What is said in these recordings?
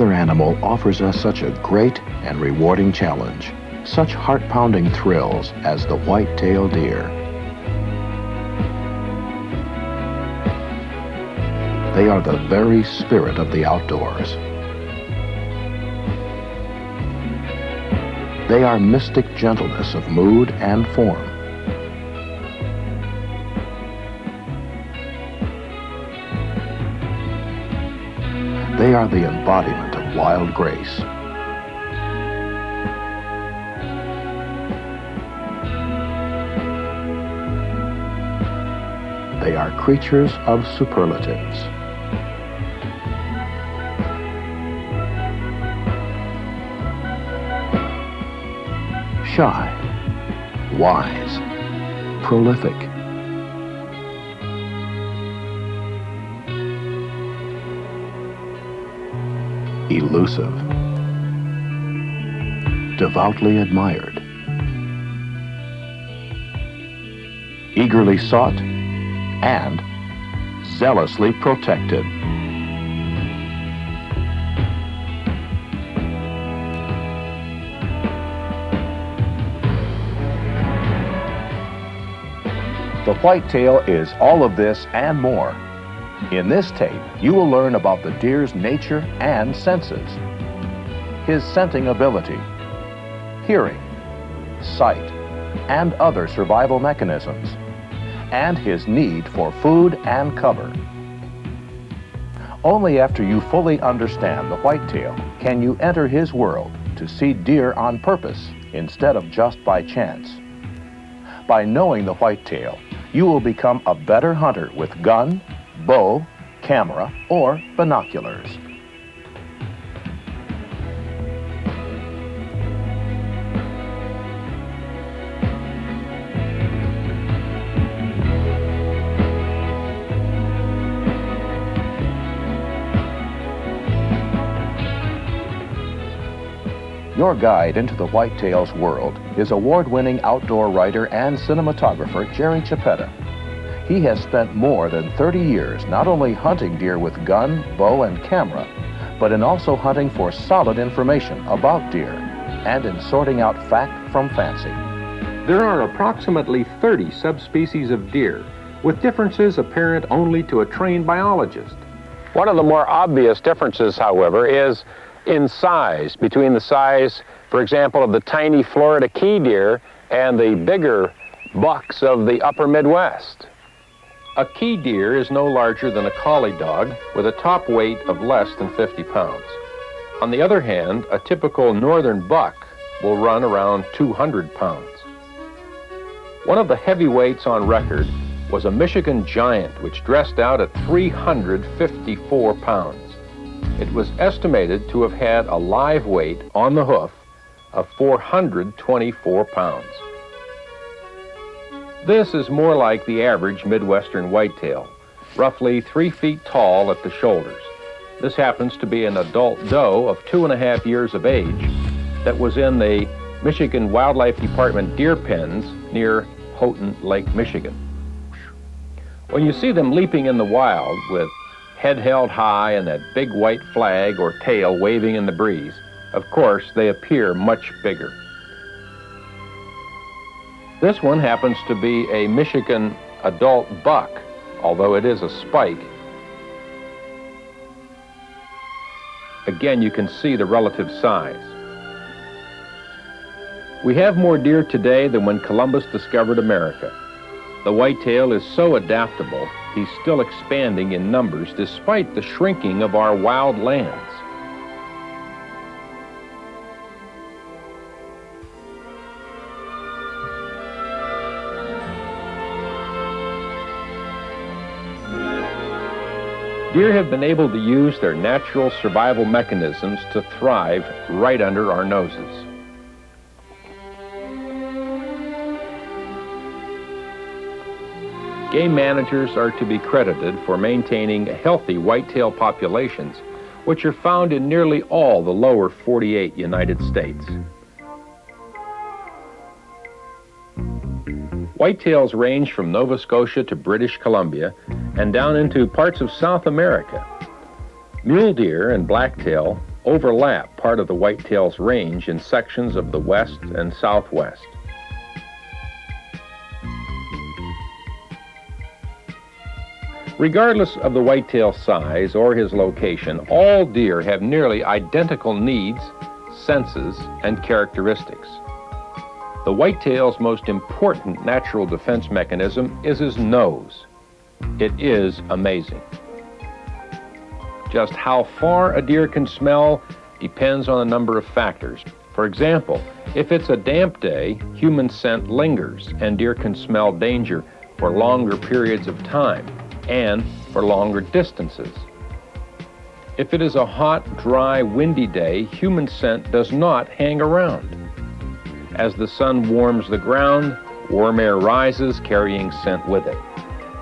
other animal offers us such a great and rewarding challenge, such heart-pounding thrills as the white-tailed deer. They are the very spirit of the outdoors. They are mystic gentleness of mood and form. They are the embodiment of wild grace. They are creatures of superlatives. Shy, wise, prolific. Elusive, devoutly admired, eagerly sought, and zealously protected. The whitetail is all of this and more. In this tape, you will learn about the deer's nature and senses, his scenting ability, hearing, sight, and other survival mechanisms, and his need for food and cover. Only after you fully understand the whitetail can you enter his world to see deer on purpose instead of just by chance. By knowing the whitetail, you will become a better hunter with gun, bow, camera, or binoculars. Your guide into the whitetail's world is award-winning outdoor writer and cinematographer Jerry Chiappetta. He has spent more than 30 years not only hunting deer with gun, bow, and camera, but in also hunting for solid information about deer and in sorting out fact from fancy. There are approximately 30 subspecies of deer, with differences apparent only to a trained biologist. One of the more obvious differences, however, is in size, between the size, for example, of the tiny Florida key deer and the bigger bucks of the upper Midwest. A key deer is no larger than a collie dog with a top weight of less than 50 pounds. On the other hand, a typical northern buck will run around 200 pounds. One of the heavyweights on record was a Michigan giant which dressed out at 354 pounds. It was estimated to have had a live weight on the hoof of 424 pounds. This is more like the average Midwestern whitetail, roughly 3 feet tall at the shoulders. This happens to be an adult doe of 2.5 years of age that was in the Michigan Wildlife Department deer pens near Houghton Lake, Michigan. When you see them leaping in the wild with head held high and that big white flag or tail waving in the breeze, of course, they appear much bigger. This one happens to be a Michigan adult buck, although it is a spike. Again, you can see the relative size. We have more deer today than when Columbus discovered America. The whitetail is so adaptable, he's still expanding in numbers despite the shrinking of our wild lands. Deer have been able to use their natural survival mechanisms to thrive right under our noses. Game managers are to be credited for maintaining healthy whitetail populations, which are found in nearly all the lower 48 United States. Whitetails range from Nova Scotia to British Columbia and down into parts of South America. Mule deer and blacktail overlap part of the whitetail's range in sections of the west and southwest. Regardless of the whitetail size or his location, all deer have nearly identical needs, senses, and characteristics. The whitetail's most important natural defense mechanism is his nose. It is amazing. Just how far a deer can smell depends on a number of factors. For example, if it's a damp day, human scent lingers and deer can smell danger for longer periods of time and for longer distances. If it is a hot, dry, windy day, human scent does not hang around. As the sun warms the ground, warm air rises, carrying scent with it.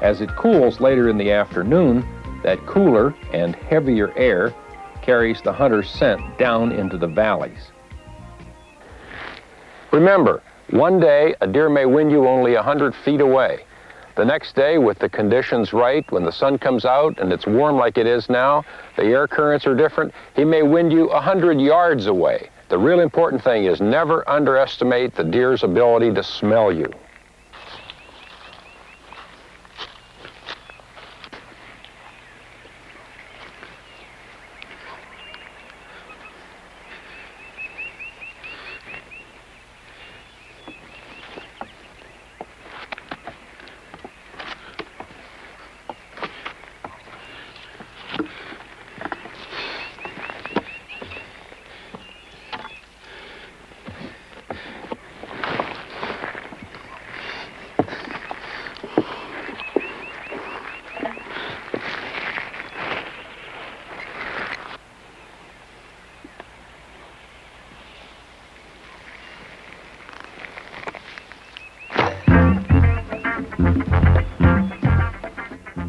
As it cools later in the afternoon, that cooler and heavier air carries the hunter's scent down into the valleys. Remember, one day a deer may wind you only 100 feet away. The next day, with the conditions right, when the sun comes out and it's warm like it is now, the air currents are different, he may wind you 100 yards away. The real important thing is never underestimate the deer's ability to smell you.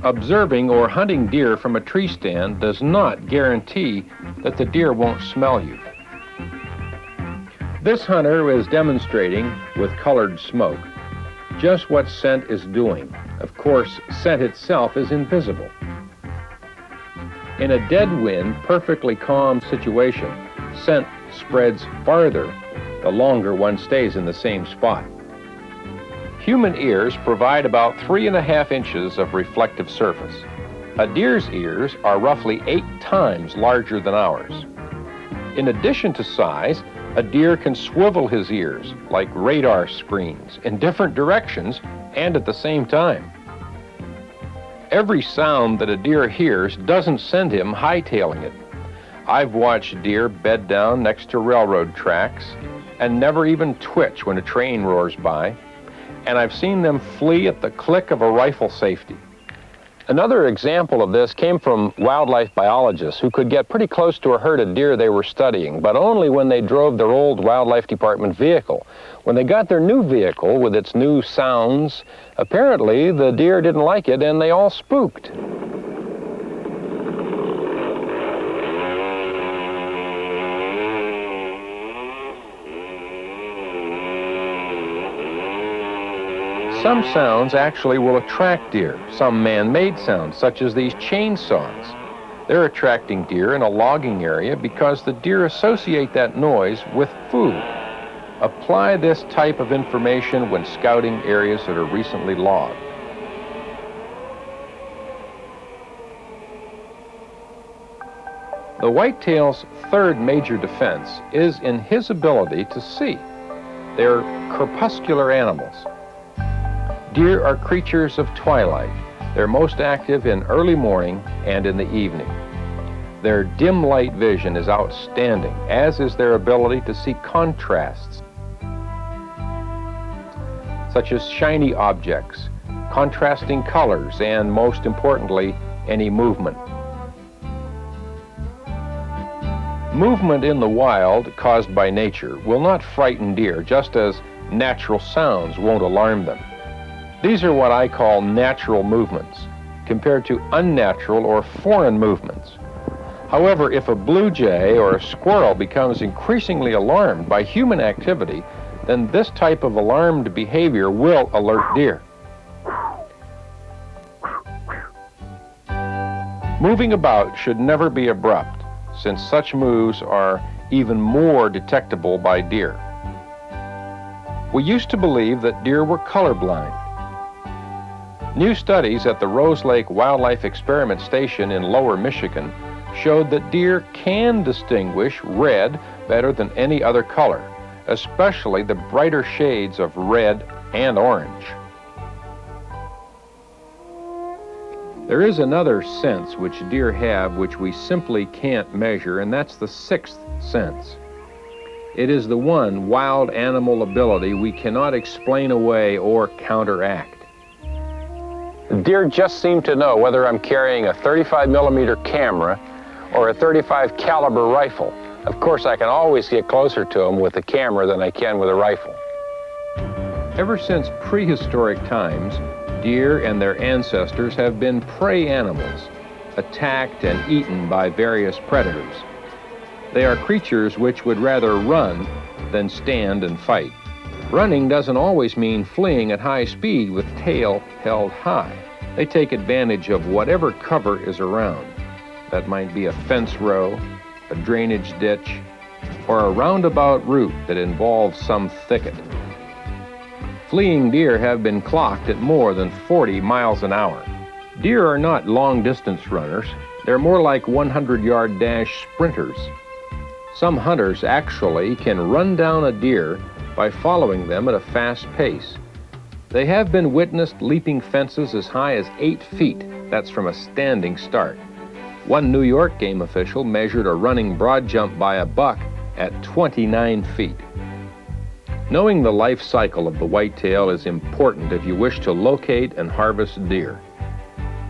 Observing or hunting deer from a tree stand does not guarantee that the deer won't smell you. This hunter is demonstrating with colored smoke just what scent is doing. Of course, scent itself is invisible. In a dead wind, perfectly calm situation, scent spreads farther the longer one stays in the same spot. Human ears provide about 3.5 inches of reflective surface. A deer's ears are roughly 8 times larger than ours. In addition to size, a deer can swivel his ears like radar screens in different directions and at the same time. Every sound that a deer hears doesn't send him hightailing it. I've watched deer bed down next to railroad tracks and never even twitch when a train roars by, and I've seen them flee at the click of a rifle safety. Another example of this came from wildlife biologists who could get pretty close to a herd of deer they were studying, but only when they drove their old wildlife department vehicle. When they got their new vehicle with its new sounds, apparently the deer didn't like it and they all spooked. Some sounds actually will attract deer, some man-made sounds, such as these chainsaws. They're attracting deer in a logging area because the deer associate that noise with food. Apply this type of information when scouting areas that are recently logged. The whitetail's third major defense is in his ability to see. They're crepuscular animals. Deer are creatures of twilight. They're most active in early morning and in the evening. Their dim light vision is outstanding, as is their ability to see contrasts, such as shiny objects, contrasting colors, and most importantly, any movement. Movement in the wild caused by nature will not frighten deer, just as natural sounds won't alarm them. These are what I call natural movements, compared to unnatural or foreign movements. However, if a blue jay or a squirrel becomes increasingly alarmed by human activity, then this type of alarmed behavior will alert deer. Moving about should never be abrupt. since such moves are even more detectable by deer. We used to believe that deer were colorblind. New studies at the Rose Lake Wildlife Experiment Station in Lower Michigan showed that deer can distinguish red better than any other color, especially the brighter shades of red and orange. There is another sense which deer have which we simply can't measure, and that's the sixth sense. It is the one wild animal ability we cannot explain away or counteract. Deer just seem to know whether I'm carrying a 35mm camera or a .35 caliber rifle. Of course, I can always get closer to them with a camera than I can with a rifle. Ever since prehistoric times, deer and their ancestors have been prey animals, attacked and eaten by various predators. They are creatures which would rather run than stand and fight. Running doesn't always mean fleeing at high speed with tail held high. They take advantage of whatever cover is around. That might be a fence row, a drainage ditch, or a roundabout route that involves some thicket. Fleeing deer have been clocked at more than 40 miles an hour. Deer are not long-distance runners. They're more like 100-yard dash sprinters. Some hunters actually can run down a deer by following them at a fast pace. They have been witnessed leaping fences as high as 8 feet. That's from a standing start. One New York game official measured a running broad jump by a buck at 29 feet. Knowing the life cycle of the whitetail is important if you wish to locate and harvest deer.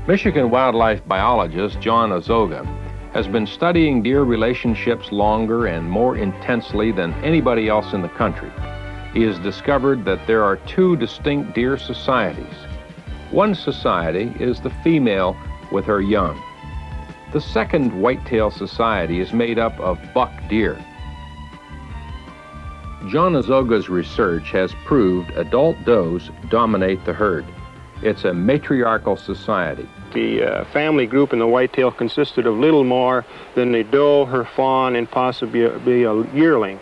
Michigan wildlife biologist John Azoga has been studying deer relationships longer and more intensely than anybody else in the country. He has discovered that there are 2 distinct deer societies. One society is the female with her young. The second whitetail society is made up of buck deer. John Azoga's research has proved adult does dominate the herd. It's a matriarchal society. The family group in the whitetail consisted of little more than the doe, her fawn, and possibly a yearling.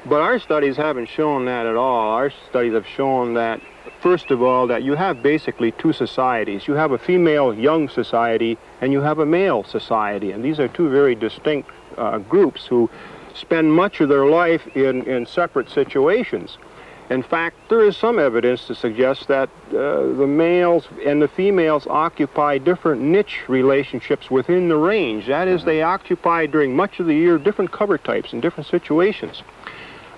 But our studies haven't shown that at all. Our studies have shown that, first of all, that you have basically 2 societies. You have a female young society and you have a male society. And these are 2 very distinct groups who spend much of their life in separate situations. In fact, there is some evidence to suggest that the males and the females occupy different niche relationships within the range. That is, they occupy during much of the year different cover types in different situations.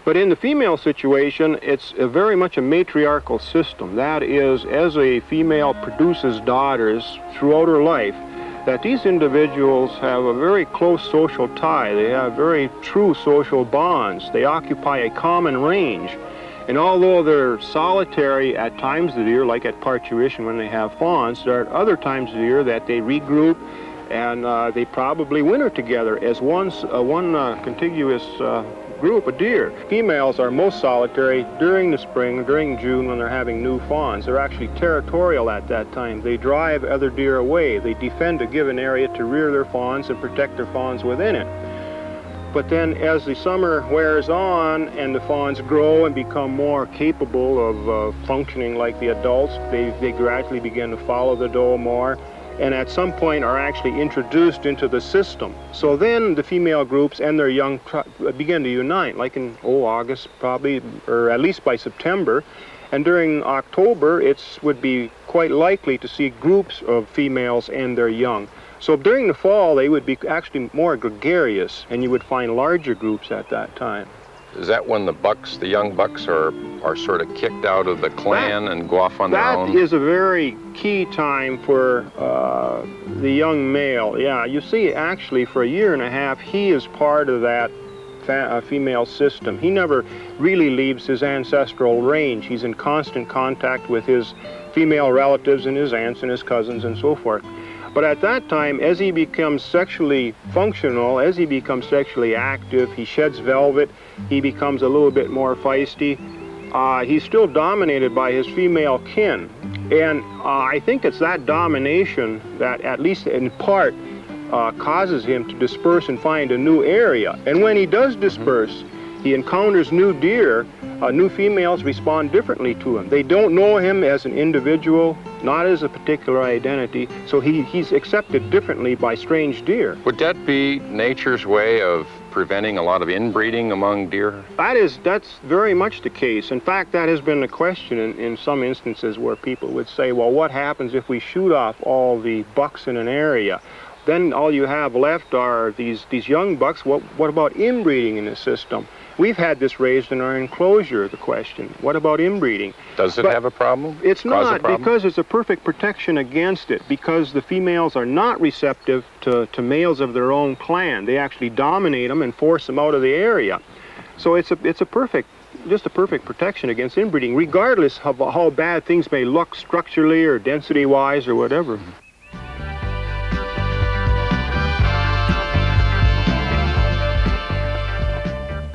But in the female situation, it's very much a matriarchal system. That is, as a female produces daughters throughout her life, that these individuals have a very close social tie. They have very true social bonds. They occupy a common range. And although they're solitary at times of the year, like at parturition when they have fawns, there are other times of the year that they regroup and they probably winter together as one contiguous group of deer. Females are most solitary during the spring, during June when they're having new fawns. They're actually territorial at that time. They drive other deer away. They defend a given area to rear their fawns and protect their fawns within it. But then as the summer wears on and the fawns grow and become more capable of functioning like the adults, they gradually begin to follow the doe more, and at some point are actually introduced into the system. So then the female groups and their young begin to unite, like in August probably, or at least by September. And during October, it would be quite likely to see groups of females and their young. So during the fall, they would be actually more gregarious, and you would find larger groups at that time. Is that when the young bucks are sort of kicked out of the clan and go off on their own? That is a very key time for the young male. Yeah, you see, actually, for a year and a half, he is part of that female system. He never really leaves his ancestral range. He's in constant contact with his female relatives and his aunts and his cousins and so forth. But at that time, as he becomes sexually functional, as he becomes sexually active, he sheds velvet, he becomes a little bit more feisty. He's still dominated by his female kin. And I think it's that domination that, at least in part, causes him to disperse and find a new area. And when he does disperse, he encounters new deer. New females respond differently to him. They don't know him as an individual, not as a particular identity, so he's accepted differently by strange deer. Would that be nature's way of preventing a lot of inbreeding among deer? That's very much the case. In fact, that has been the question in some instances where people would say, well, what happens if we shoot off all the bucks in an area? Then all you have left are these young bucks. What about inbreeding in the system? We've had this raised in our enclosure, the question, what about inbreeding? Does it have a problem? It's not, because it's a perfect protection against it, because the females are not receptive to males of their own clan. They actually dominate them and force them out of the area. So it's a perfect protection against inbreeding, regardless of how bad things may look structurally or density-wise or whatever.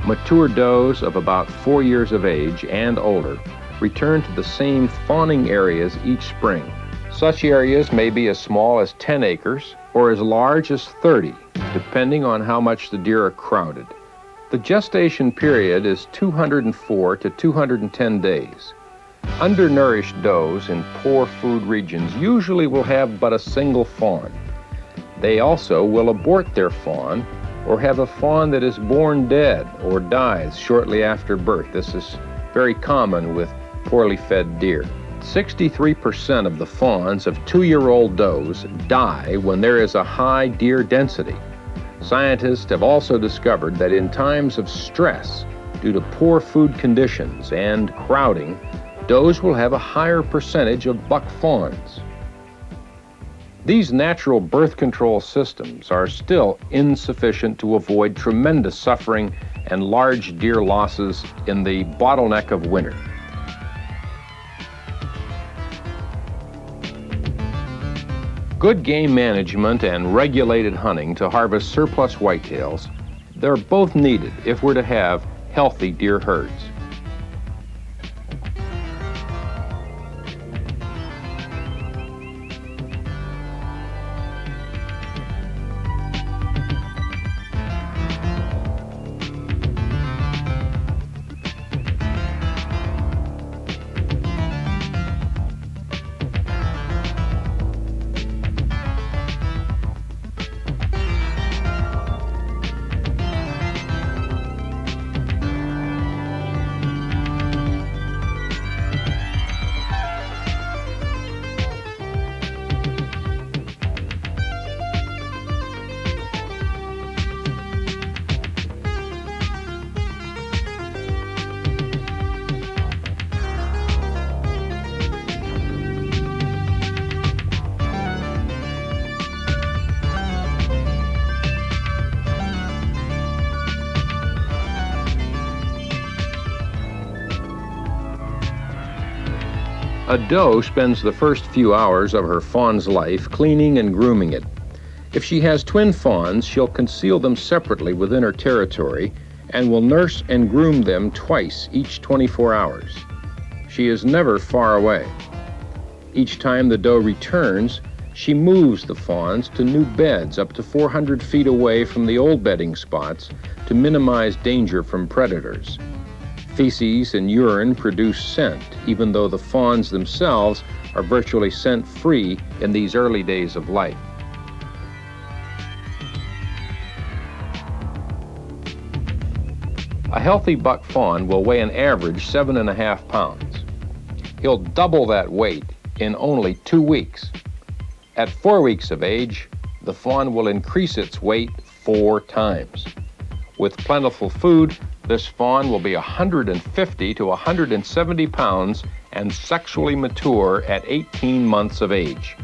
Mature does of about 4 years of age and older return to the same fawning areas each spring. Such areas may be as small as 10 acres or as large as 30, depending on how much the deer are crowded. The gestation period is 204 to 210 days. Undernourished does in poor food regions usually will have but a single fawn. They also will abort their fawn or have a fawn that is born dead or dies shortly after birth. This is very common with poorly fed deer. 63% of the fawns of 2-year-old does die when there is a high deer density. Scientists have also discovered that in times of stress, due to poor food conditions and crowding, does will have a higher percentage of buck fawns. These natural birth control systems are still insufficient to avoid tremendous suffering and large deer losses in the bottleneck of winter. Good game management and regulated hunting to harvest surplus whitetails, they're both needed if we're to have healthy deer herds. A doe spends the first few hours of her fawn's life cleaning and grooming it. If she has twin fawns, she'll conceal them separately within her territory and will nurse and groom them twice each 24 hours. She is never far away. Each time the doe returns, she moves the fawns to new beds up to 400 feet away from the old bedding spots to minimize danger from predators. Feces and urine produce scent, even though the fawns themselves are virtually scent-free in these early days of life. A healthy buck fawn will weigh an average 7.5 pounds. He'll double that weight in only 2 weeks. At 4 weeks of age, the fawn will increase its weight 4 times. With plentiful food, this fawn will be 150 to 170 pounds and sexually mature at 18 months of age.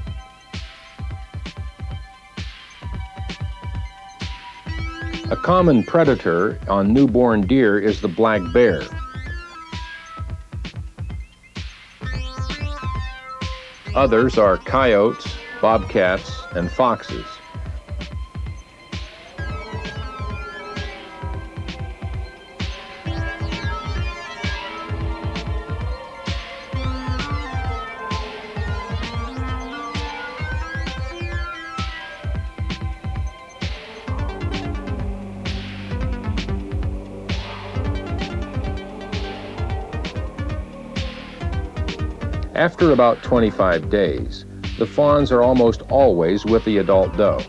A common predator on newborn deer is the black bear. Others are coyotes, bobcats, and foxes. After about 25 days, the fawns are almost always with the adult doe.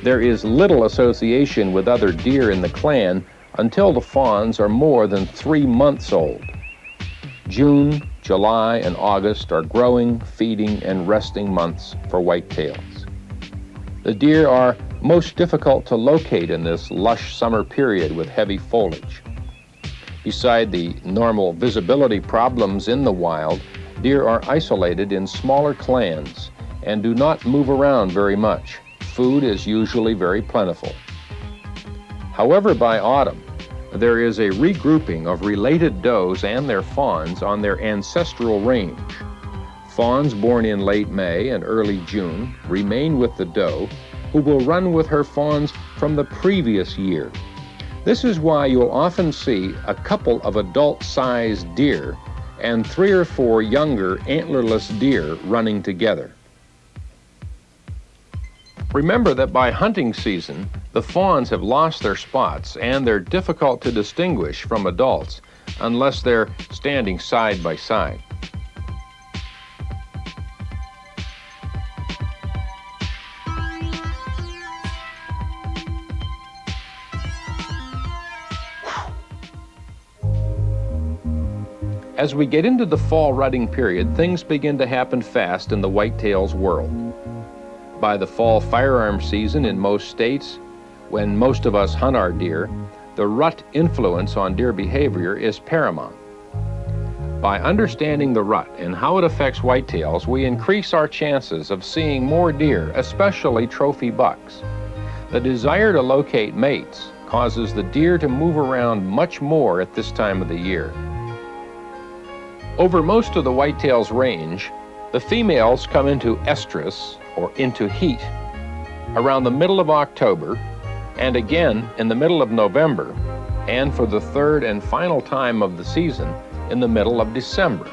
There is little association with other deer in the clan until the fawns are more than 3 months old. June, July, and August are growing, feeding, and resting months for whitetails. The deer are most difficult to locate in this lush summer period with heavy foliage. Beside the normal visibility problems in the wild, deer are isolated in smaller clans and do not move around very much. Food is usually very plentiful. However, by autumn, there is a regrouping of related does and their fawns on their ancestral range. Fawns born in late May and early June remain with the doe, who will run with her fawns from the previous year. This is why you'll often see a couple of adult-sized deer and 3 or 4 younger antlerless deer running together. Remember that by hunting season, the fawns have lost their spots and they're difficult to distinguish from adults unless they're standing side by side. As we get into the fall rutting period, things begin to happen fast in the whitetails world. By the fall firearm season in most states, when most of us hunt our deer, the rut influence on deer behavior is paramount. By understanding the rut and how it affects whitetails, we increase our chances of seeing more deer, especially trophy bucks. The desire to locate mates causes the deer to move around much more at this time of the year. Over most of the whitetails range, the females come into estrus, or into heat, around the middle of October, and again in the middle of November, and for the third and final time of the season, in the middle of December.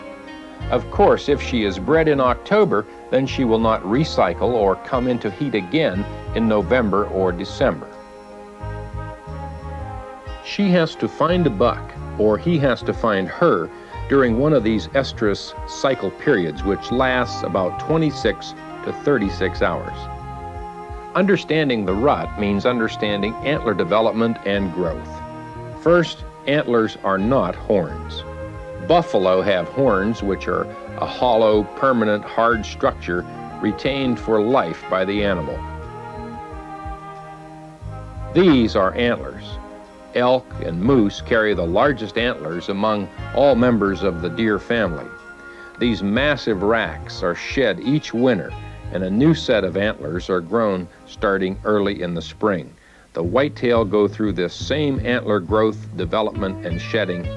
Of course, if she is bred in October, then she will not recycle or come into heat again in November or December. She has to find a buck, or he has to find her, during one of these estrus cycle periods, which lasts about 26 to 36 hours. Understanding the rut means understanding antler development and growth. First, antlers are not horns. Buffalo have horns, which are a hollow, permanent, hard structure retained for life by the animal. These are antlers. Elk and moose carry the largest antlers among all members of the deer family. These massive racks are shed each winter, and a new set of antlers are grown starting early in the spring. The whitetail go through this same antler growth, development, and shedding.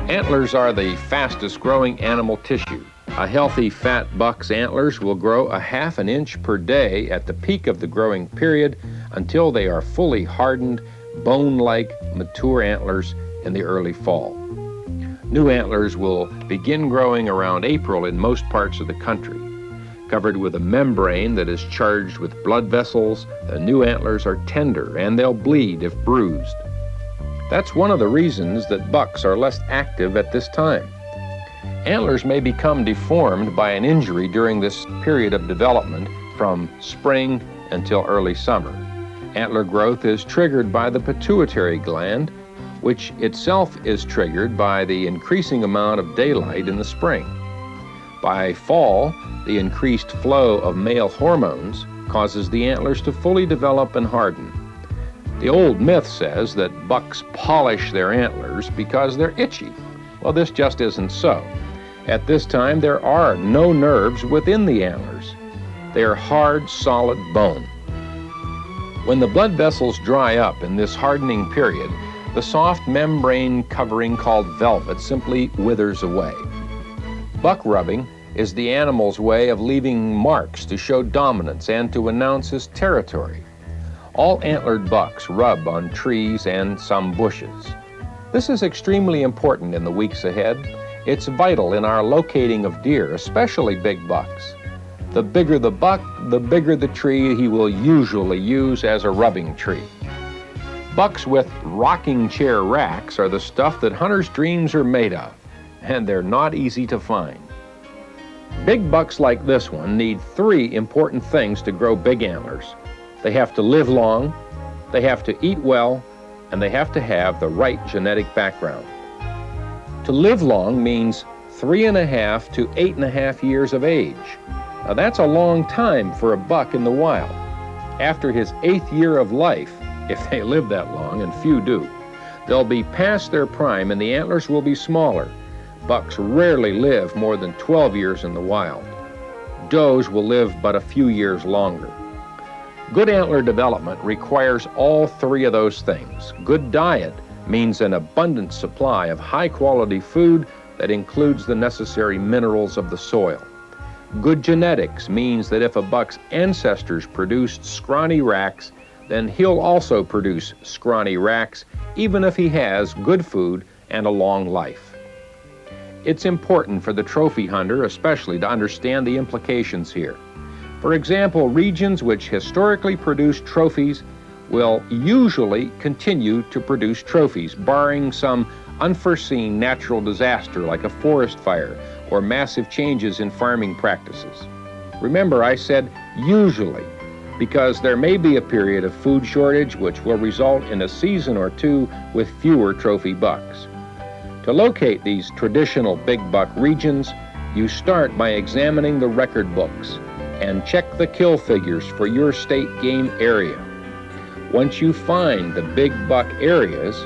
Antlers are the fastest growing animal tissue. A healthy fat buck's antlers will grow a ½ an inch per day at the peak of the growing period until they are fully hardened, bone-like, mature antlers in the early fall. New antlers will begin growing around April in most parts of the country. Covered with a membrane that is charged with blood vessels, the new antlers are tender and they'll bleed if bruised. That's one of the reasons that bucks are less active at this time. Antlers may become deformed by an injury during this period of development from spring until early summer. Antler growth is triggered by the pituitary gland, which itself is triggered by the increasing amount of daylight in the spring. By fall, the increased flow of male hormones causes the antlers to fully develop and harden. The old myth says that bucks polish their antlers because they're itchy. Well, this just isn't so. At this time, there are no nerves within the antlers. They are hard, solid bone. When the blood vessels dry up in this hardening period, the soft membrane covering called velvet simply withers away. Buck rubbing is the animal's way of leaving marks to show dominance and to announce his territory. All antlered bucks rub on trees and some bushes. This is extremely important in the weeks ahead, It's vital in our locating of deer, especially big bucks. The bigger the buck, the bigger the tree he will usually use as a rubbing tree. Bucks with rocking chair racks are the stuff that hunters' dreams are made of, and they're not easy to find. Big bucks like this one need 3 important things to grow big antlers. They have to live long, they have to eat well, and they have to have the right genetic background. To live long means 3.5 to 8.5 years of age. Now that's a long time for a buck in the wild. After his 8th year of life, if they live that long, and few do, they'll be past their prime and the antlers will be smaller. Bucks rarely live more than 12 years in the wild. Does will live but a few years longer. Good antler development requires all 3 of those things. Good diet means an abundant supply of high-quality food that includes the necessary minerals of the soil. Good genetics means that if a buck's ancestors produced scrawny racks, then he'll also produce scrawny racks, even if he has good food and a long life. It's important for the trophy hunter especially to understand the implications here. For example, regions which historically produced trophies will usually continue to produce trophies, barring some unforeseen natural disaster like a forest fire or massive changes in farming practices. Remember, I said usually, because there may be a period of food shortage which will result in a season or 2 with fewer trophy bucks. To locate these traditional big buck regions, you start by examining the record books and check the kill figures for your state game area. Once you find the big buck areas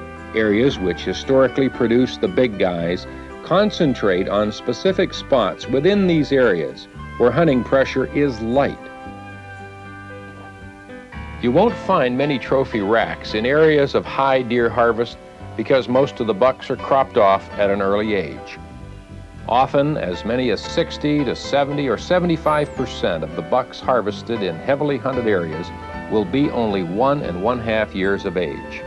which historically produce the big guys, concentrate on specific spots within these areas where hunting pressure is light. You won't find many trophy racks in areas of high deer harvest because most of the bucks are cropped off at an early age. Often, as many as 60 to 70 or 75% of the bucks harvested in heavily hunted areas will be only 1.5 years of age.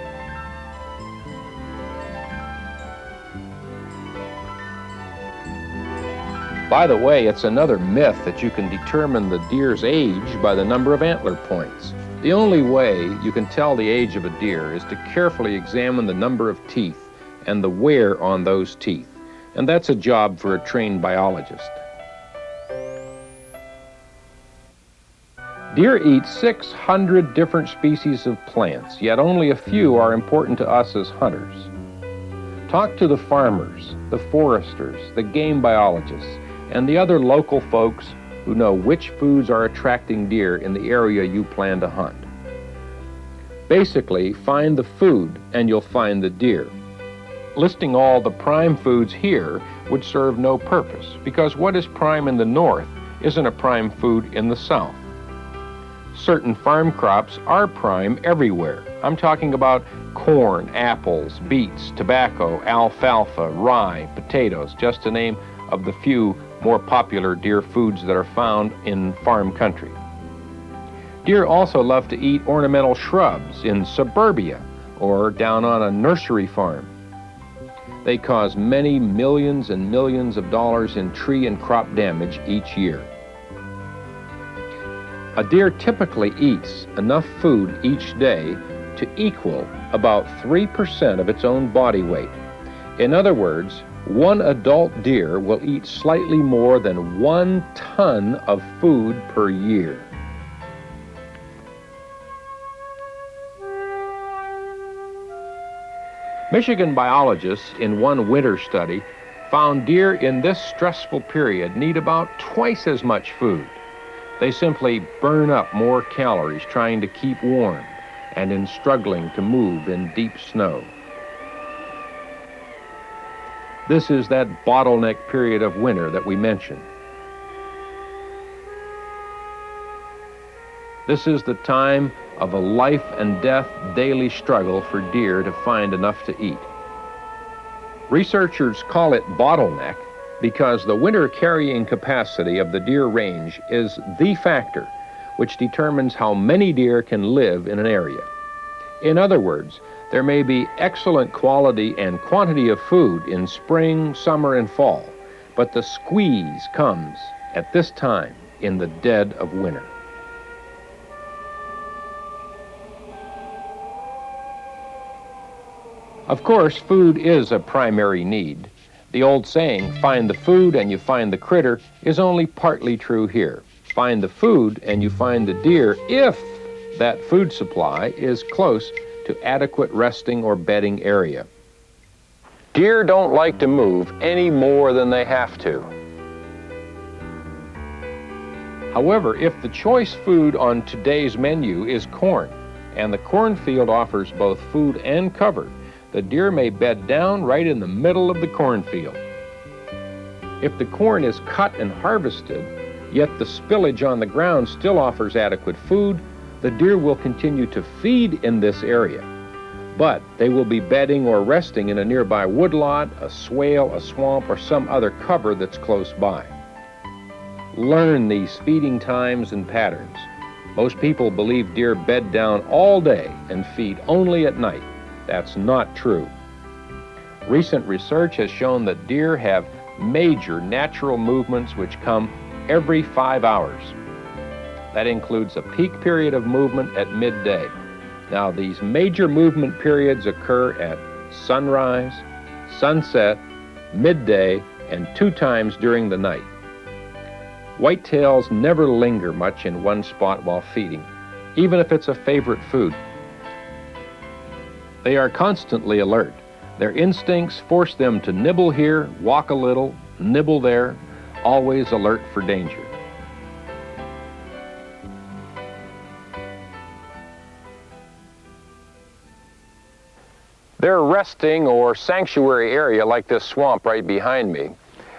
By the way, it's another myth that you can determine the deer's age by the number of antler points. The only way you can tell the age of a deer is to carefully examine the number of teeth and the wear on those teeth, and that's a job for a trained biologist. Deer eat 600 different species of plants, yet only a few are important to us as hunters. Talk to the farmers, the foresters, the game biologists, and the other local folks who know which foods are attracting deer in the area you plan to hunt. Basically, find the food and you'll find the deer. Listing all the prime foods here would serve no purpose, because what is prime in the north isn't a prime food in the south. Certain farm crops are prime everywhere. I'm talking about corn, apples, beets, tobacco, alfalfa, rye, potatoes, just to name of the few more popular deer foods that are found in farm country. Deer also love to eat ornamental shrubs in suburbia or down on a nursery farm. They cause many millions and millions of dollars in tree and crop damage each year. A deer typically eats enough food each day to equal about 3% of its own body weight. In other words, one adult deer will eat slightly more than 1 ton of food per year. Michigan biologists in one winter study found deer in this stressful period need about twice as much food. They simply burn up more calories trying to keep warm and in struggling to move in deep snow. This is that bottleneck period of winter that we mentioned. This is the time of a life and death daily struggle for deer to find enough to eat. Researchers call it bottleneck because the winter carrying capacity of the deer range is the factor which determines how many deer can live in an area. In other words, There may be excellent quality and quantity of food in spring, summer, and fall, but the squeeze comes at this time in the dead of winter. Of course, food is a primary need. The old saying, find the food and you find the critter, is only partly true here. Find the food and you find the deer if that food supply is close to adequate resting or bedding area. Deer don't like to move any more than they have to. However, if the choice food on today's menu is corn, and the cornfield offers both food and cover, the deer may bed down right in the middle of the cornfield. If the corn is cut and harvested, yet the spillage on the ground still offers adequate food, the deer will continue to feed in this area. But they will be bedding or resting in a nearby woodlot, a swale, a swamp, or some other cover that's close by. Learn these feeding times and patterns. Most people believe deer bed down all day and feed only at night. That's not true. Recent research has shown that deer have major natural movements which come every 5 hours. That includes a peak period of movement at midday. Now, these major movement periods occur at sunrise, sunset, midday, and 2 times during the night. Whitetails never linger much in one spot while feeding, even if it's a favorite food. They are constantly alert. Their instincts force them to nibble here, walk a little, nibble there, always alert for danger. Their resting or sanctuary area, like this swamp right behind me,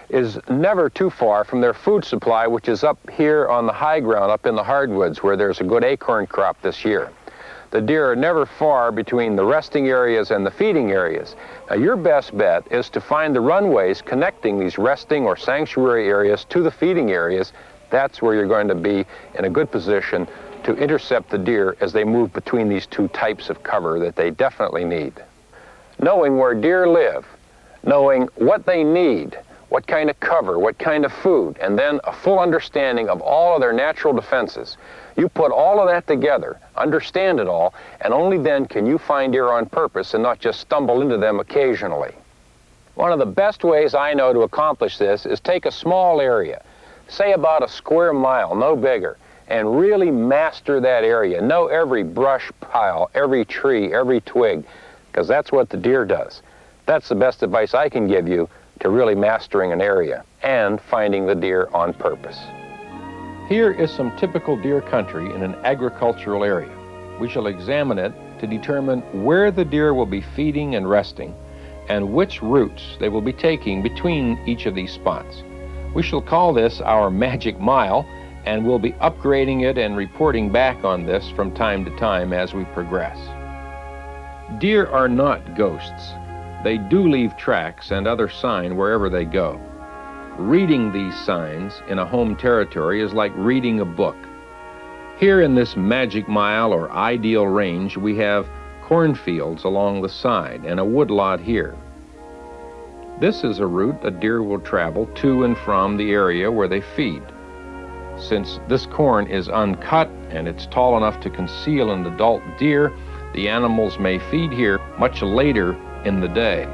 is never too far from their food supply, which is up here on the high ground, up in the hardwoods, where there's a good acorn crop this year. The deer are never far between the resting areas and the feeding areas. Now, your best bet is to find the runways connecting these resting or sanctuary areas to the feeding areas. That's where you're going to be in a good position to intercept the deer as they move between these 2 types of cover that they definitely need. Knowing where deer live, knowing what they need, what kind of cover, what kind of food, and then a full understanding of all of their natural defenses. You put all of that together, understand it all, and only then can you find deer on purpose and not just stumble into them occasionally. One of the best ways I know to accomplish this is take a small area, say about a square mile, no bigger, and really master that area. Know every brush pile, every tree, every twig, because that's what the deer does. That's the best advice I can give you to really mastering an area and finding the deer on purpose. Here is some typical deer country in an agricultural area. We shall examine it to determine where the deer will be feeding and resting and which routes they will be taking between each of these spots. We shall call this our magic mile, and we'll be upgrading it and reporting back on this from time to time as we progress. Deer are not ghosts. They do leave tracks and other sign wherever they go. Reading these signs in a home territory is like reading a book. Here in this magic mile or ideal range, we have cornfields along the side and a woodlot here. This is a route a deer will travel to and from the area where they feed. Since this corn is uncut and it's tall enough to conceal an adult deer, the animals may feed here much later in the day.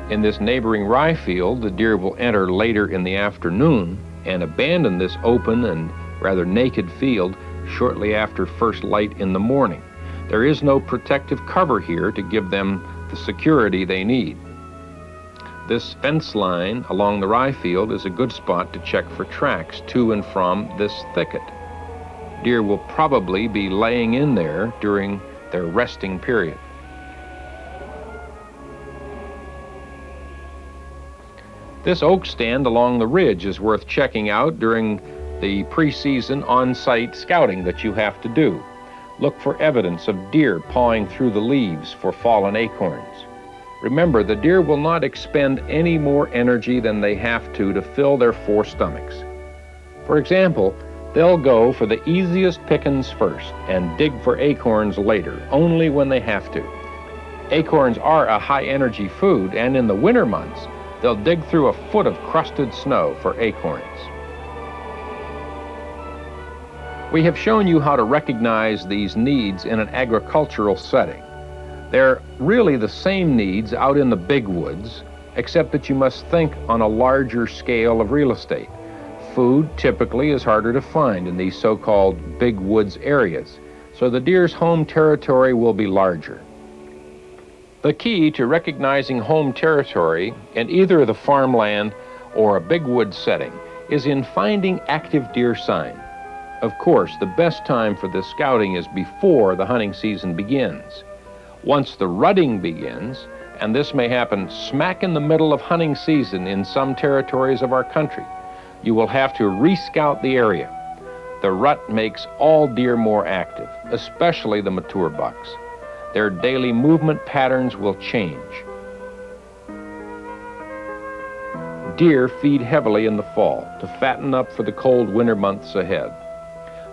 In this neighboring rye field, the deer will enter later in the afternoon and abandon this open and rather naked field shortly after first light in the morning. There is no protective cover here to give them the security they need. This fence line along the rye field is a good spot to check for tracks to and from this thicket. Deer will probably be laying in there during their resting period. This oak stand along the ridge is worth checking out during the pre-season on-site scouting that you have to do. Look for evidence of deer pawing through the leaves for fallen acorns. Remember, the deer will not expend any more energy than they have to fill their 4 stomachs. For example, they'll go for the easiest pickings first and dig for acorns later, only when they have to. Acorns are a high-energy food, and in the winter months, they'll dig through a foot of crusted snow for acorns. We have shown you how to recognize these needs in an agricultural setting. They're really the same needs out in the big woods, except that you must think on a larger scale of real estate. Food typically is harder to find in these so-called big woods areas, so the deer's home territory will be larger. The key to recognizing home territory in either the farmland or a big wood setting is in finding active deer sign. Of course, the best time for this scouting is before the hunting season begins. Once the rutting begins, and this may happen smack in the middle of hunting season in some territories of our country, you will have to re-scout the area. The rut makes all deer more active, especially the mature bucks. Their daily movement patterns will change. Deer feed heavily in the fall to fatten up for the cold winter months ahead.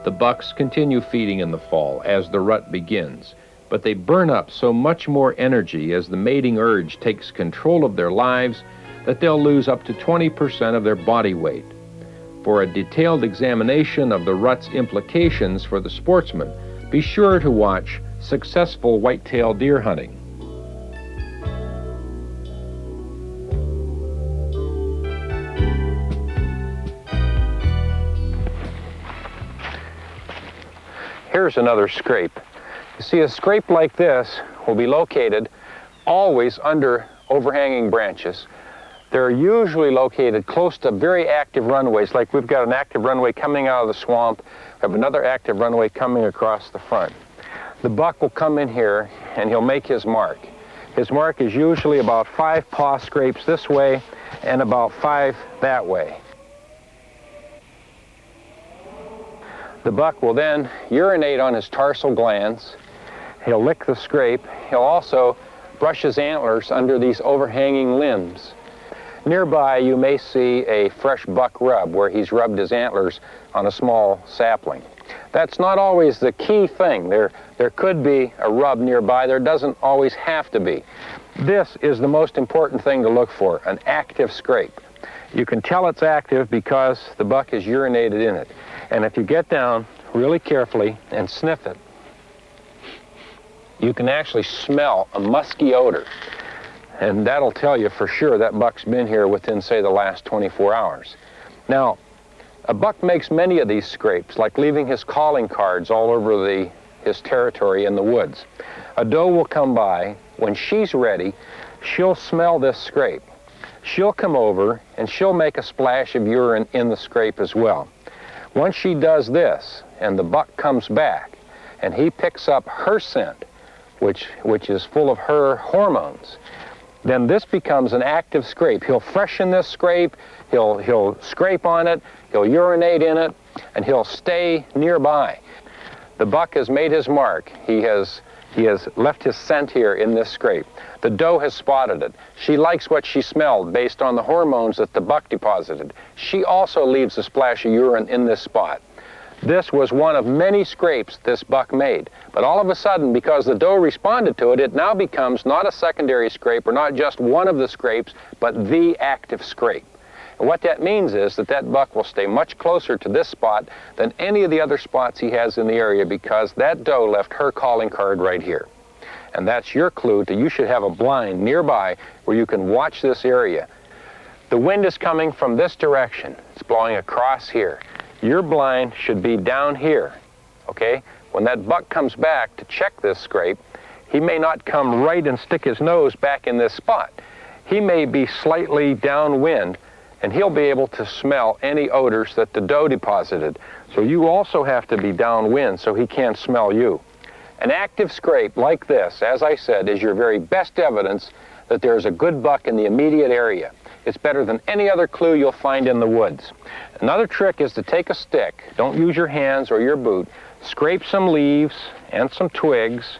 The bucks continue feeding in the fall as the rut begins, but they burn up so much more energy as the mating urge takes control of their lives that they'll lose up to 20% of their body weight. For a detailed examination of the rut's implications for the sportsman, be sure to watch Successful Whitetail Deer Hunting. Here's another scrape. You see, a scrape like this will be located always under overhanging branches. They're usually located close to very active runways, like we've got an active runway coming out of the swamp. We have another active runway coming across the front. The buck will come in here and he'll make his mark. His mark is usually about 5 paw scrapes this way and about 5 that way. The buck will then urinate on his tarsal glands. He'll lick the scrape. He'll also brush his antlers under these overhanging limbs. Nearby, you may see a fresh buck rub where he's rubbed his antlers on a small sapling. That's not always the key thing. There could be a rub nearby. There doesn't always have to be. This is the most important thing to look for, an active scrape. You can tell it's active because the buck has urinated in it. And if you get down really carefully and sniff it, you can actually smell a musky odor. And that'll tell you for sure that buck's been here within, say, the last 24 hours. Now, a buck makes many of these scrapes, like leaving his calling cards all over his territory in the woods. A doe will come by. When she's ready, she'll smell this scrape. She'll come over and she'll make a splash of urine in the scrape as well. Once she does this, and the buck comes back, and he picks up her scent, which is full of her hormones, then this becomes an active scrape. He'll freshen this scrape, he'll scrape on it, he'll urinate in it, and he'll stay nearby. The buck has made his mark. He has left his scent here in this scrape. The doe has spotted it. She likes what she smelled based on the hormones that the buck deposited. She also leaves a splash of urine in this spot. This was one of many scrapes this buck made. But all of a sudden, because the doe responded to it, it now becomes not a secondary scrape or not just one of the scrapes, but the active scrape. And what that means is that that buck will stay much closer to this spot than any of the other spots he has in the area because that doe left her calling card right here. And that's your clue that you should have a blind nearby where you can watch this area. The wind is coming from this direction. It's blowing across here. Your blind should be down here, okay? When that buck comes back to check this scrape, he may not come right and stick his nose back in this spot. He may be slightly downwind, and he'll be able to smell any odors that the doe deposited. So you also have to be downwind so he can't smell you. An active scrape like this, as I said, is your very best evidence that there's a good buck in the immediate area. It's better than any other clue you'll find in the woods. Another trick is to take a stick, don't use your hands or your boot, scrape some leaves and some twigs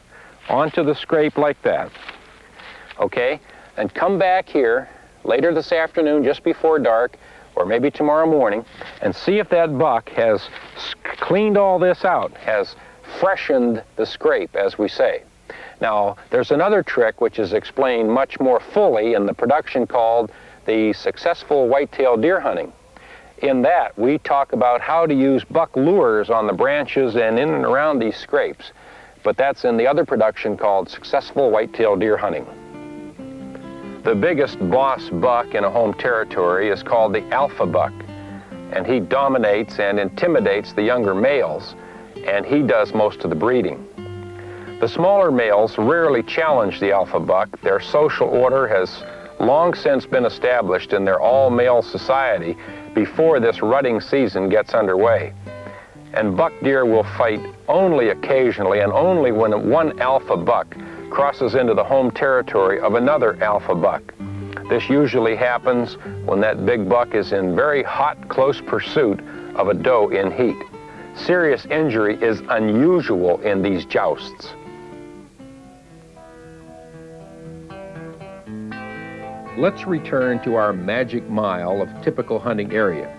onto the scrape like that, okay? And come back here later this afternoon, just before dark, or maybe tomorrow morning, and see if that buck has cleaned all this out, has freshened the scrape, as we say. Now, there's another trick which is explained much more fully in the production called the successful whitetail deer hunting. In that, we talk about how to use buck lures on the branches and in and around these scrapes. But that's in the other production called Successful Whitetail Deer Hunting. The biggest boss buck in a home territory is called the alpha buck, and he dominates and intimidates the younger males, and he does most of the breeding. The smaller males rarely challenge the alpha buck. Their social order has long since been established in their all-male society before this rutting season gets underway. And buck deer will fight only occasionally and only when one alpha buck crosses into the home territory of another alpha buck. This usually happens when that big buck is in very hot, close pursuit of a doe in heat. Serious injury is unusual in these jousts. Let's return to our magic mile of typical hunting area.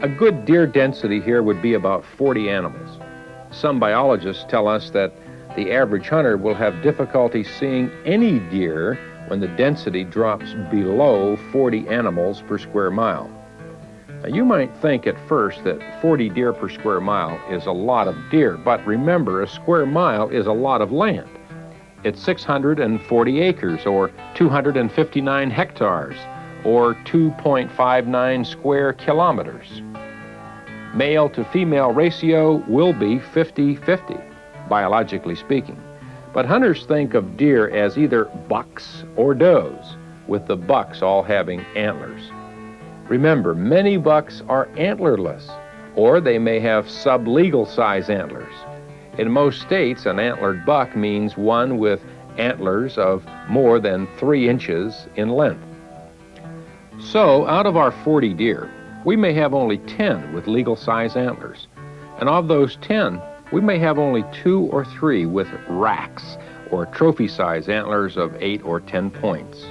A good deer density here would be about 40 animals. Some biologists tell us that the average hunter will have difficulty seeing any deer when the density drops below 40 animals per square mile. Now, you might think at first that 40 deer per square mile is a lot of deer, but remember, a square mile is a lot of land. It's 640 acres, or 259 hectares, or 2.59 square kilometers. Male to female ratio will be 50-50, biologically speaking. But hunters think of deer as either bucks or does, with the bucks all having antlers. Remember, many bucks are antlerless, or they may have sublegal size antlers. In most states, an antlered buck means one with antlers of more than 3 inches in length. So, out of our 40 deer, we may have only 10 with legal size antlers. And of those 10, we may have only 2 or 3 with racks, or trophy size antlers of 8 or 10 points.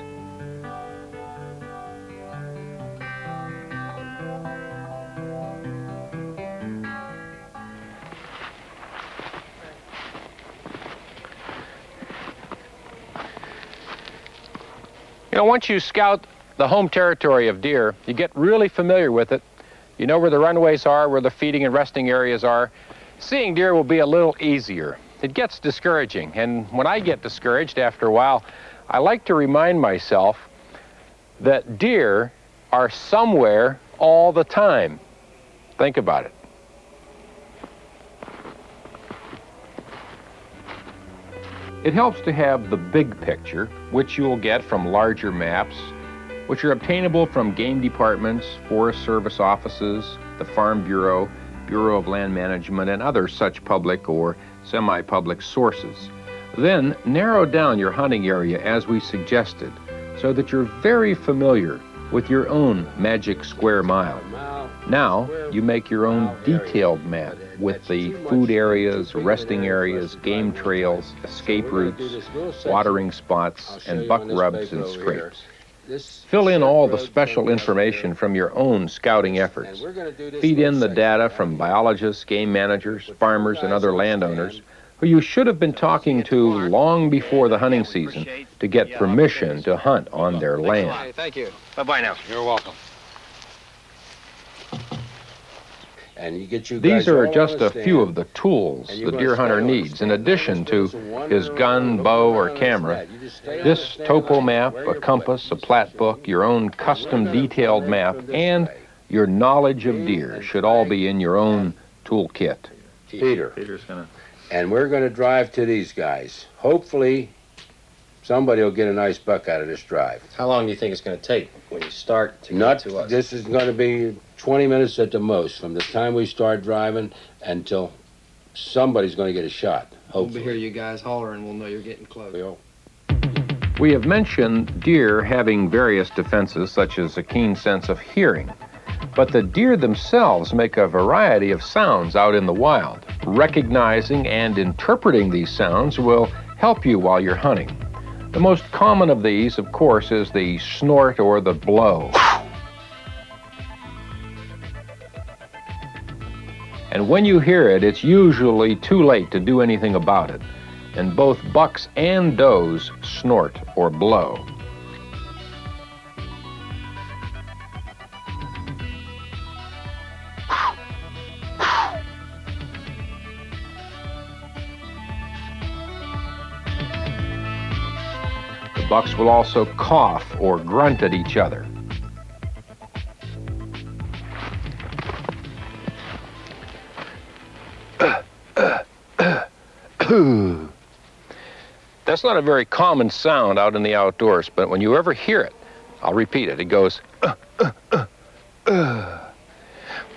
You know, once you scout the home territory of deer, you get really familiar with it. You know where the runways are, where the feeding and resting areas are. Seeing deer will be a little easier. It gets discouraging, and when I get discouraged after a while, I like to remind myself that deer are somewhere all the time. Think about it. It helps to have the big picture, which you'll get from larger maps, which are obtainable from game departments, Forest Service offices, the Farm Bureau, Bureau of Land Management, and other such public or semi-public sources. Then narrow down your hunting area as we suggested, so that you're very familiar with your own magic square mile. Now you make your own detailed map with the food areas, resting areas, game trails, escape routes, watering spots, and buck rubs and scrapes. Fill in all the special information from your own scouting efforts. Feed in the data from biologists, game managers, farmers, and other landowners who you should have been talking to long before the hunting season to get permission to hunt on their land. Thank you. Bye-bye now. You're welcome. And you get These are just a few of the tools the deer hunter needs, in addition to his gun, bow, or camera. This topo map, a compass, a plat book, your own custom detailed map, and your knowledge of deer should all be in your own toolkit. Peter's gonna... And we're going to drive to these guys. Hopefully, somebody will get a nice buck out of this drive. How long do you think it's going to take when you start to get to us? This is going to be 20 minutes at the most, from the time we start driving until somebody's going to get a shot, hopefully. We'll hear you guys hollering, we'll know you're getting close. We have mentioned deer having various defenses, such as a keen sense of hearing. But the deer themselves make a variety of sounds out in the wild. Recognizing and interpreting these sounds will help you while you're hunting. The most common of these, of course, is the snort or the blow. And when you hear it, it's usually too late to do anything about it. and both bucks and does snort or blow. The bucks will also cough or grunt at each other. That's not a very common sound out in the outdoors, but when you ever hear it, I'll repeat it, it goes,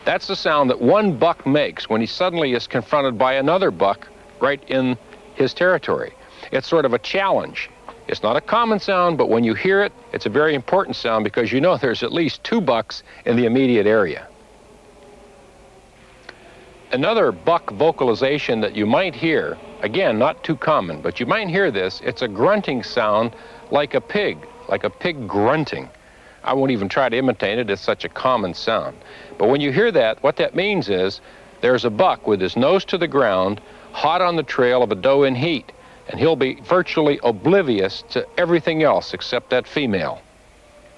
That's the sound that one buck makes when he suddenly is confronted by another buck right in his territory. It's sort of a challenge. It's not a common sound, but when you hear it, it's a very important sound because you know there's at least 2 bucks in the immediate area. Another buck vocalization that you might hear, again, not too common, but you might hear this, it's a grunting sound like a pig grunting. I won't even try to imitate it, it's such a common sound. But when you hear that, what that means is there's a buck with his nose to the ground, hot on the trail of a doe in heat, and he'll be virtually oblivious to everything else except that female.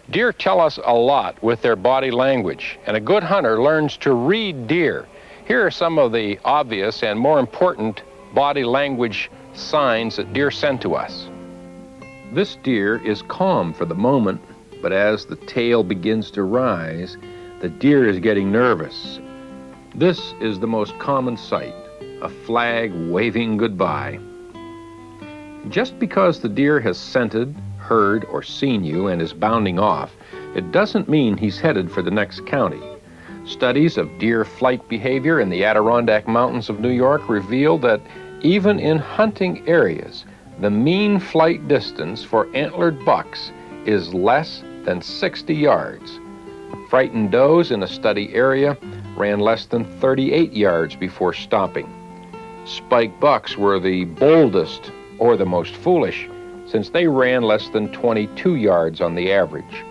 Deer tell us a lot with their body language, and a good hunter learns to read deer. Here are some of the obvious and more important body language signs that deer send to us. This deer is calm for the moment, but as the tail begins to rise, the deer is getting nervous. This is the most common sight, a flag waving goodbye. Just because the deer has scented, heard, or seen you and is bounding off, it doesn't mean he's headed for the next county. Studies of deer flight behavior in the Adirondack Mountains of New York reveal that even in hunting areas, the mean flight distance for antlered bucks is less than 60 yards. Frightened does in a study area ran less than 38 yards before stopping. Spike bucks were the boldest or the most foolish, since they ran less than 22 yards on the average.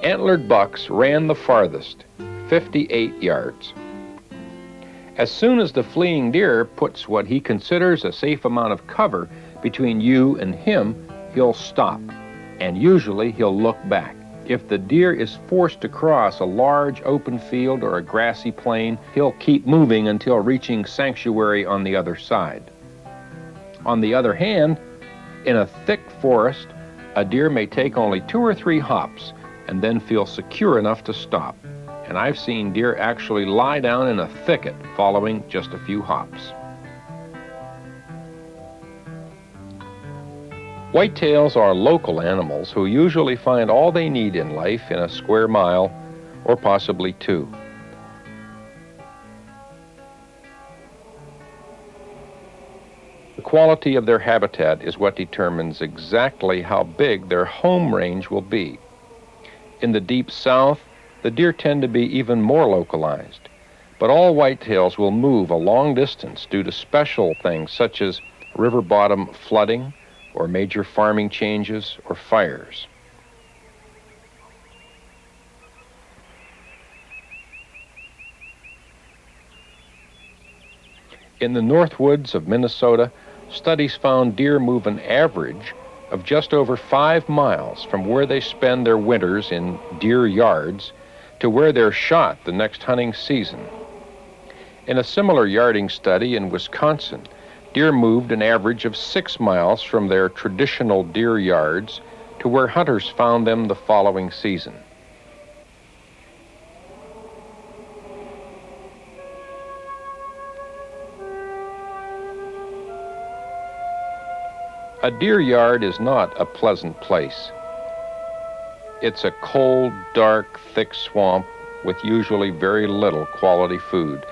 Antlered bucks ran the farthest, 58 yards. As soon as the fleeing deer puts what he considers a safe amount of cover between you and him, he'll stop, and usually he'll look back. If the deer is forced to cross a large open field or a grassy plain, he'll keep moving until reaching sanctuary on the other side. On the other hand, in a thick forest, a deer may take only 2 or 3 hops and then feel secure enough to stop. And I've seen deer actually lie down in a thicket following just a few hops. Whitetails are local animals who usually find all they need in life in a square mile or possibly 2. The quality of their habitat is what determines exactly how big their home range will be. In the deep south, the deer tend to be even more localized, but all whitetails will move a long distance due to special things such as river bottom flooding or major farming changes or fires. In the north woods of Minnesota, studies found deer move an average of just over 5 miles from where they spend their winters in deer yards to where they're shot the next hunting season. In a similar yarding study in Wisconsin, deer moved an average of 6 miles from their traditional deer yards to where hunters found them the following season. A deer yard is not a pleasant place. It's a cold, dark, thick swamp with usually very little quality food.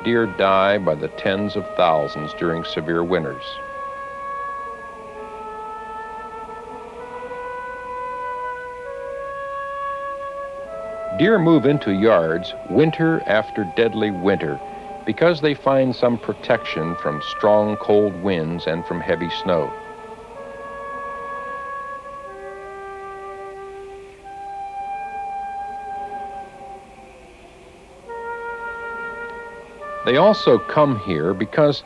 Deer die by the tens of thousands during severe winters. Deer move into yards winter after deadly winter because they find some protection from strong cold winds and from heavy snow. They also come here because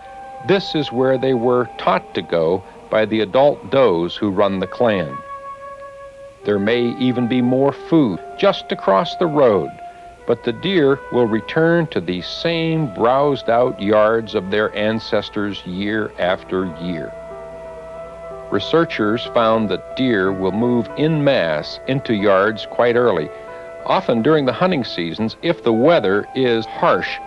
this is where they were taught to go by the adult does who run the clan. There may even be more food just across the road, but the deer will return to these same browsed-out yards of their ancestors year after year. Researchers found that deer will move en masse into yards quite early, often during the hunting seasons if the weather is harsh.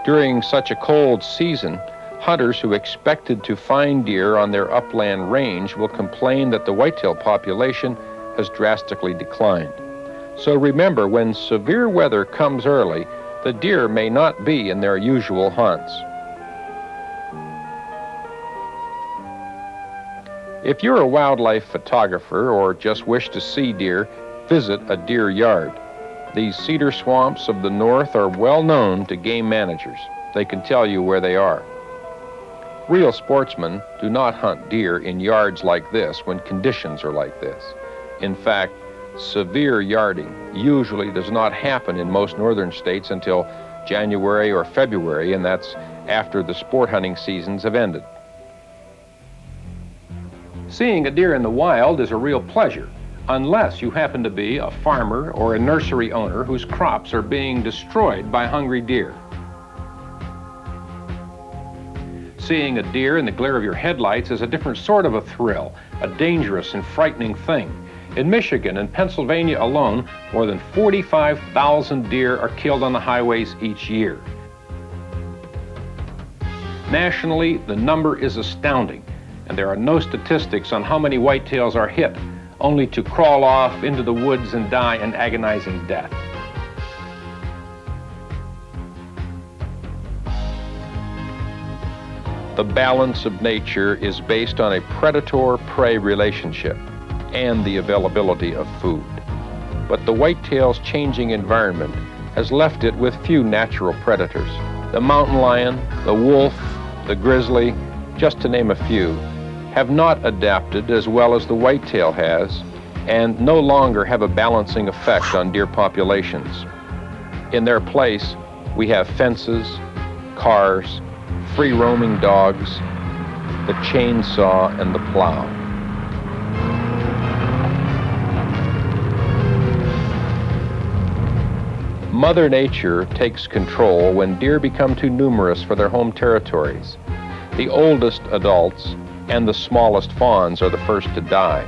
During such a cold season, hunters who expected to find deer on their upland range will complain that the whitetail population has drastically declined. So remember, when severe weather comes early, the deer may not be in their usual haunts. If you're a wildlife photographer or just wish to see deer, visit a deer yard. These cedar swamps of the north are well known to game managers. They can tell you where they are. Real sportsmen do not hunt deer in yards like this when conditions are like this. In fact, severe yarding usually does not happen in most northern states until January or February, and that's after the sport hunting seasons have ended. Seeing a deer in the wild is a real pleasure, unless you happen to be a farmer or a nursery owner whose crops are being destroyed by hungry deer. Seeing a deer in the glare of your headlights is a different sort of a thrill, a dangerous and frightening thing. In Michigan and Pennsylvania alone, more than 45,000 deer are killed on the highways each year. Nationally, the number is astounding, and there are no statistics on how many whitetails are hit, only to crawl off into the woods and die an agonizing death. The balance of nature is based on a predator-prey relationship and the availability of food. But the whitetail's changing environment has left it with few natural predators. The mountain lion, the wolf, the grizzly, just to name a few, have not adapted as well as the whitetail has, and no longer have a balancing effect on deer populations. In their place, we have fences, cars, free-roaming dogs, the chainsaw, and the plow. Mother Nature takes control when deer become too numerous for their home territories. The oldest adults and the smallest fawns are the first to die.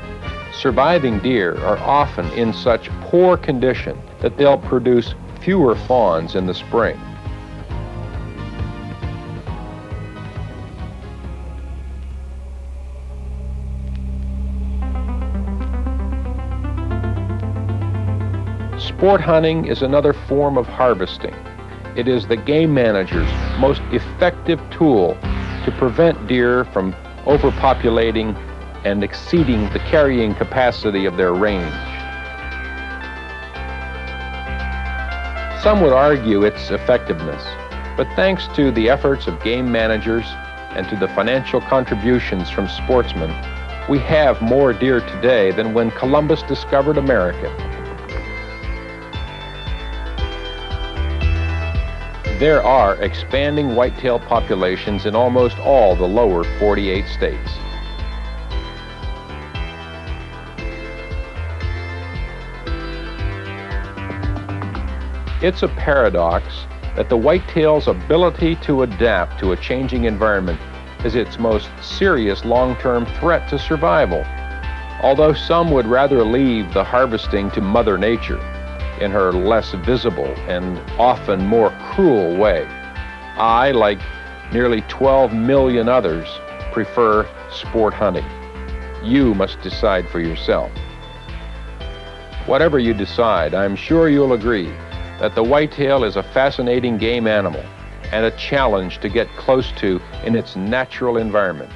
Surviving deer are often in such poor condition that they'll produce fewer fawns in the spring. Sport hunting is another form of harvesting. It is the game manager's most effective tool to prevent deer from overpopulating and exceeding the carrying capacity of their range. Some would argue its effectiveness, but thanks to the efforts of game managers and to the financial contributions from sportsmen, we have more deer today than when Columbus discovered America. There are expanding whitetail populations in almost all the lower 48 states. It's a paradox that the whitetail's ability to adapt to a changing environment is its most serious long-term threat to survival. Although some would rather leave the harvesting to Mother Nature in her less visible and often more cruel way, I, like nearly 12 million others, prefer sport hunting. You must decide for yourself. Whatever you decide, I'm sure you'll agree that the whitetail is a fascinating game animal and a challenge to get close to in its natural environment.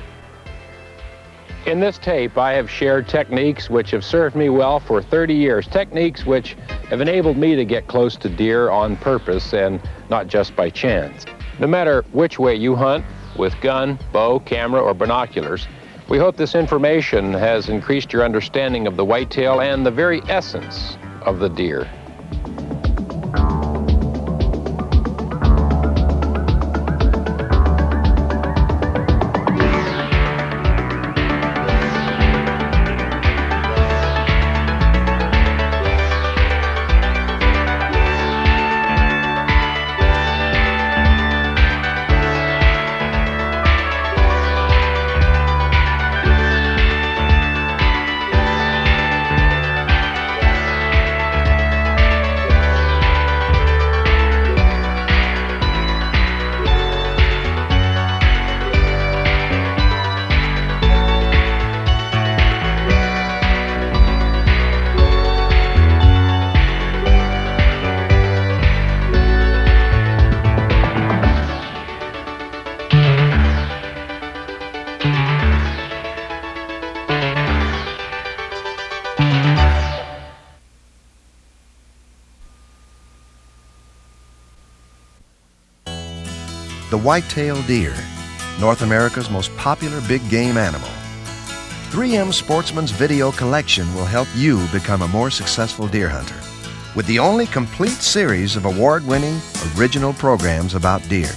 In this tape, I have shared techniques which have served me well for 30 years, techniques which have enabled me to get close to deer on purpose and not just by chance. No matter which way you hunt, with gun, bow, camera, or binoculars, we hope this information has increased your understanding of the whitetail and the very essence of the deer. The whitetail deer, North America's most popular big game animal. 3M Sportsman's video collection will help you become a more successful deer hunter with the only complete series of award-winning original programs about deer.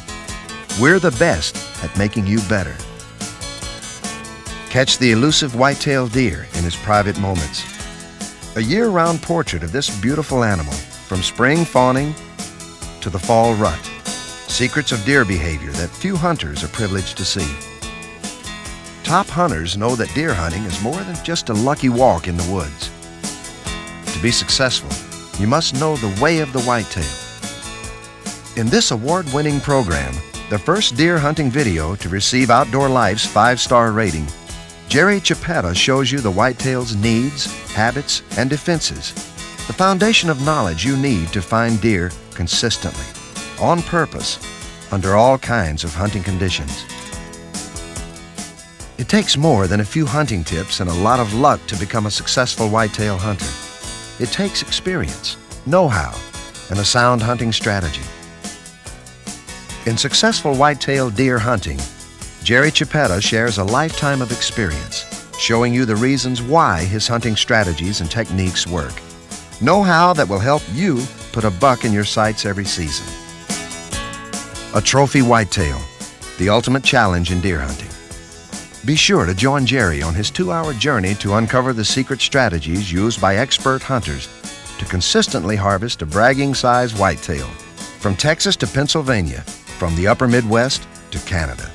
We're the best at making you better. Catch the elusive whitetail deer in his private moments. A year-round portrait of this beautiful animal, from spring fawning to the fall rut. Secrets of deer behavior that few hunters are privileged to see. Top hunters know that deer hunting is more than just a lucky walk in the woods. To be successful, you must know the way of the whitetail. In this award-winning program, the first deer hunting video to receive Outdoor Life's 5-star rating, Jerry Chiapetta shows you the whitetail's needs, habits, and defenses, the foundation of knowledge you need to find deer consistently, on purpose, under all kinds of hunting conditions. It takes more than a few hunting tips and a lot of luck to become a successful whitetail hunter. It takes experience, know-how, and a sound hunting strategy. In successful whitetail deer hunting, Jerry Chiapetta shares a lifetime of experience, showing you the reasons why his hunting strategies and techniques work. Know-how that will help you put a buck in your sights every season. A trophy whitetail, the ultimate challenge in deer hunting. Be sure to join Jerry on his 2-hour journey to uncover the secret strategies used by expert hunters to consistently harvest a bragging-sized whitetail, from Texas to Pennsylvania, from the upper Midwest to Canada.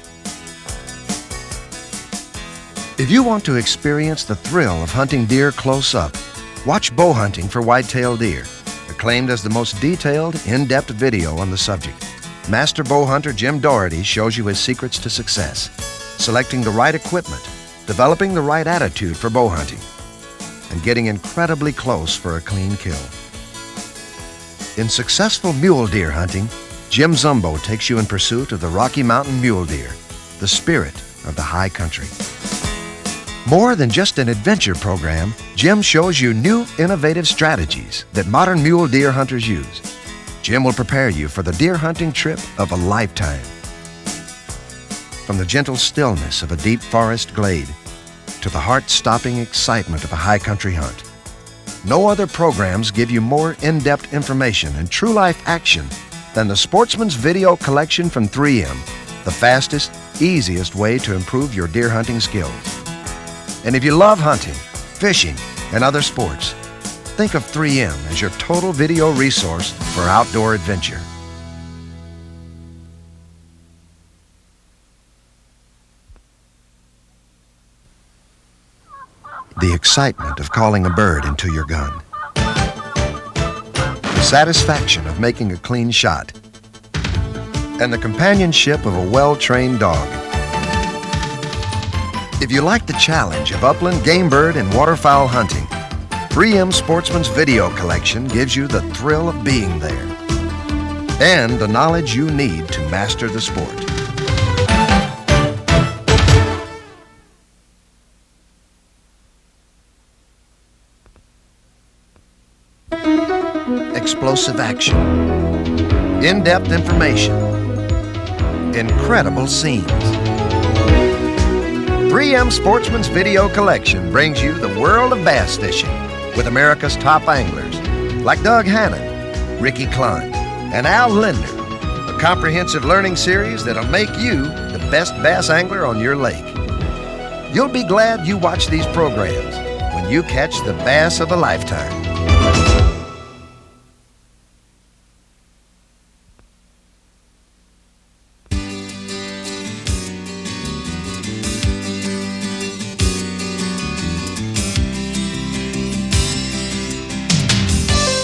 If you want to experience the thrill of hunting deer close up, watch Bow Hunting for Whitetail Deer, acclaimed as the most detailed, in-depth video on the subject. Master bow hunter Jim Doherty shows you his secrets to success, selecting the right equipment, developing the right attitude for bow hunting, and getting incredibly close for a clean kill. In successful mule deer hunting, Jim Zumbo takes you in pursuit of the Rocky Mountain mule deer, the spirit of the high country. More than just an adventure program, Jim shows you new, innovative strategies that modern mule deer hunters use. Jim will prepare you for the deer hunting trip of a lifetime. From the gentle stillness of a deep forest glade to the heart-stopping excitement of a high country hunt, no other programs give you more in-depth information and true-life action than the Sportsman's Video Collection from 3M, the fastest, easiest way to improve your deer hunting skills. And if you love hunting, fishing, and other sports, think of 3M as your total video resource for outdoor adventure. The excitement of calling a bird into your gun. The satisfaction of making a clean shot. And the companionship of a well-trained dog. If you like the challenge of upland game bird and waterfowl hunting, 3M Sportsman's Video Collection gives you the thrill of being there and the knowledge you need to master the sport. Explosive action, in-depth information, incredible scenes. 3M Sportsman's Video Collection brings you the world of bass fishing with America's top anglers like Doug Hannon, Ricky Klein, and Al Linder. A comprehensive learning series that'll make you the best bass angler on your lake. You'll be glad you watched these programs when you catch the bass of a lifetime.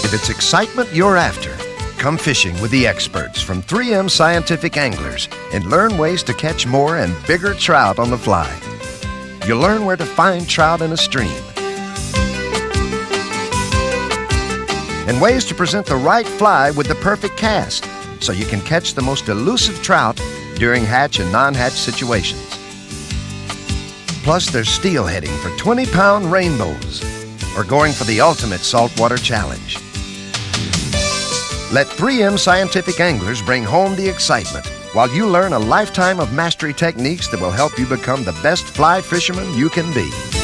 If it's excitement you're after, come fishing with the experts from 3M Scientific Anglers and learn ways to catch more and bigger trout on the fly. You'll learn where to find trout in a stream and ways to present the right fly with the perfect cast so you can catch the most elusive trout during hatch and non-hatch situations. Plus, there's steelheading for 20-pound rainbows or going for the ultimate saltwater challenge. Let 3M Scientific Anglers bring home the excitement while you learn a lifetime of mastery techniques that will help you become the best fly fisherman you can be.